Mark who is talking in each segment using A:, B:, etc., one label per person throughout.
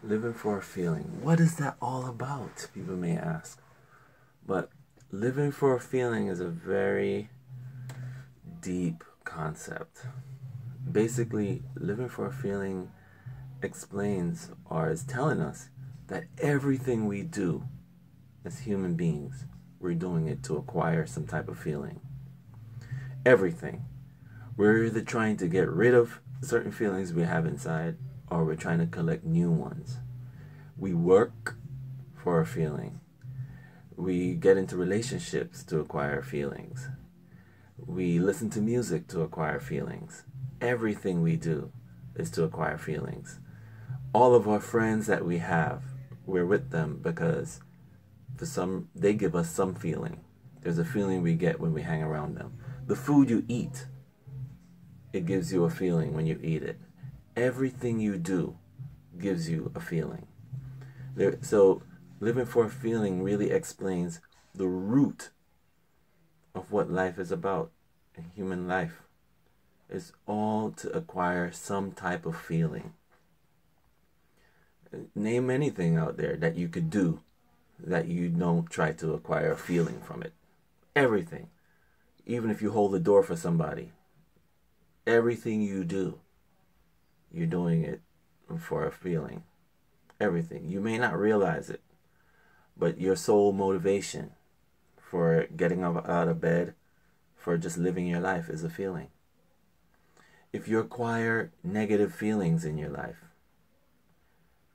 A: Living for a feeling. What is that all about? People may ask. But living for a feeling is a very deep concept. Basically, living for a feeling explains or is telling us that everything we do as human beings, we're doing it to acquire some type of feeling. Everything. We're either trying to get rid of certain feelings we have inside, or we're trying to collect new ones. We work for a feeling. We get into relationships to acquire feelings. We listen to music to acquire feelings. Everything we do is to acquire feelings. All of our friends that we have, we're with them because they give us some feeling. There's a feeling we get when we hang around them. The food you eat, it gives you a feeling when you eat it. Everything you do gives you a feeling. So living for a feeling really explains the root of what life is about. Human life is all to acquire some type of feeling. Name anything out there that you could do that you don't try to acquire a feeling from it. Everything. Even if you hold the door for somebody, everything you do, you're doing it for a feeling. Everything. You may not realize it, but your sole motivation for getting out of bed, for just living your life, is a feeling. If you acquire negative feelings in your life,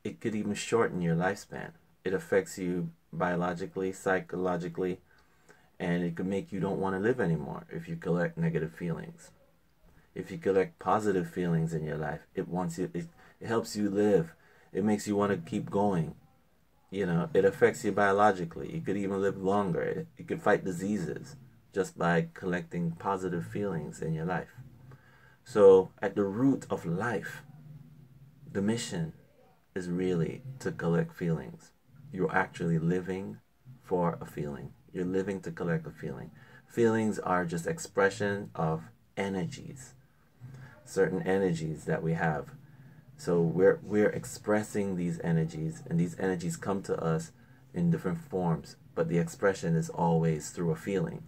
A: it could even shorten your lifespan. It affects you biologically, psychologically, and it could make you don't want to live anymore if you collect negative feelings. If you collect positive feelings in your life, it helps you live. It makes you want to keep going. It affects you biologically. You could even live longer. You could fight diseases just by collecting positive feelings in your life. So at the root of life, the mission is really to collect feelings. You're actually living for a feeling. You're living to collect a feeling. Feelings are just expression of energies, certain energies that we have. So we're expressing these energies, and these energies come to us in different forms, but the expression is always through a feeling.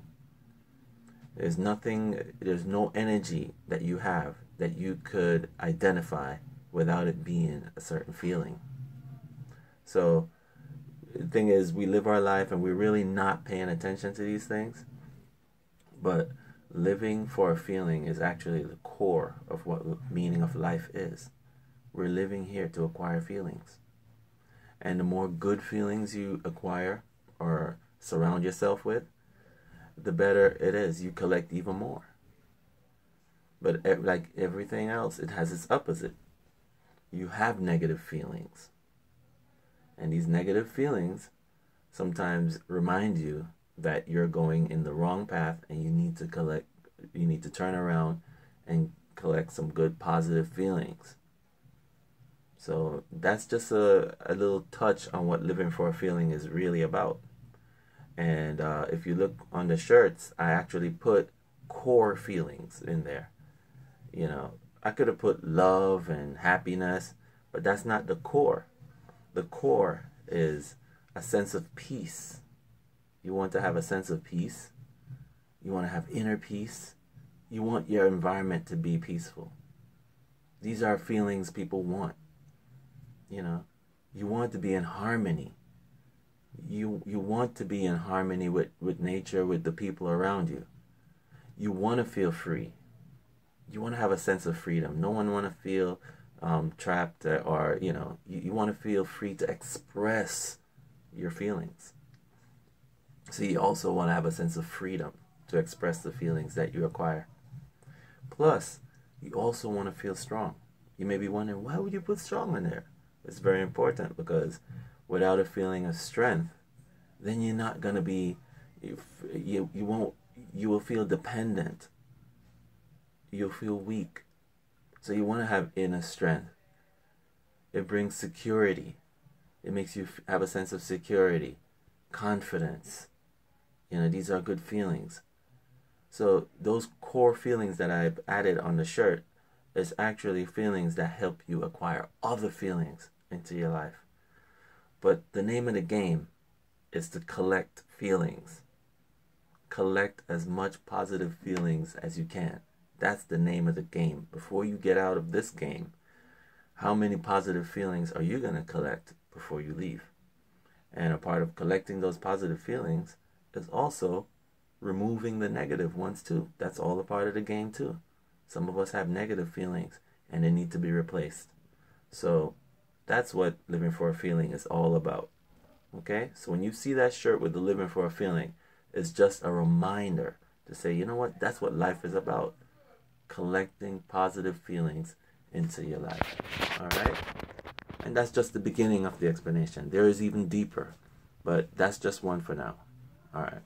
A: There's no energy that you have that you could identify without it being a certain feeling. So the thing is, we live our life and we're really not paying attention to these things, but living for a feeling is actually the core of what the meaning of life is. We're living here to acquire feelings. And the more good feelings you acquire or surround yourself with, the better it is. You collect even more. But like everything else, it has its opposite. You have negative feelings. And these negative feelings sometimes remind you that you're going in the wrong path and you need to turn around and collect some good positive feelings. So that's just a little touch on what living for a feeling is really about. And if you look on the shirts, I actually put core feelings in there. I could have put love and happiness, but that's not the core. The core is a sense of peace. You want to have a sense of peace. You want to have inner peace. You want your environment to be peaceful. These are feelings people want. You want to be in harmony. You want to be in harmony with nature, with the people around you. You want to feel free. You want to have a sense of freedom. No one want to feel trapped, or you want to feel free to express your feelings. So you also want to have a sense of freedom to express the feelings that you acquire. Plus, you also want to feel strong. You may be wondering, why would you put strong in there? It's very important, because without a feeling of strength, then you're not going to be, you will feel dependent. You'll feel weak. So you want to have inner strength. It brings security. It makes you have a sense of security, confidence. These are good feelings. So those core feelings that I've added on the shirt is actually feelings that help you acquire other feelings into your life. But the name of the game is to collect feelings. Collect as much positive feelings as you can. That's the name of the game. Before you get out of this game, how many positive feelings are you going to collect before you leave? And a part of collecting those positive feelings is also removing the negative ones too. That's all a part of the game too. Some of us have negative feelings and they need to be replaced. So that's what living for a feeling is all about. Okay? So when you see that shirt with the living for a feeling, it's just a reminder to say, you know what? That's what life is about. Collecting positive feelings into your life. All right? And that's just the beginning of the explanation. There is even deeper, but that's just one for now. All right.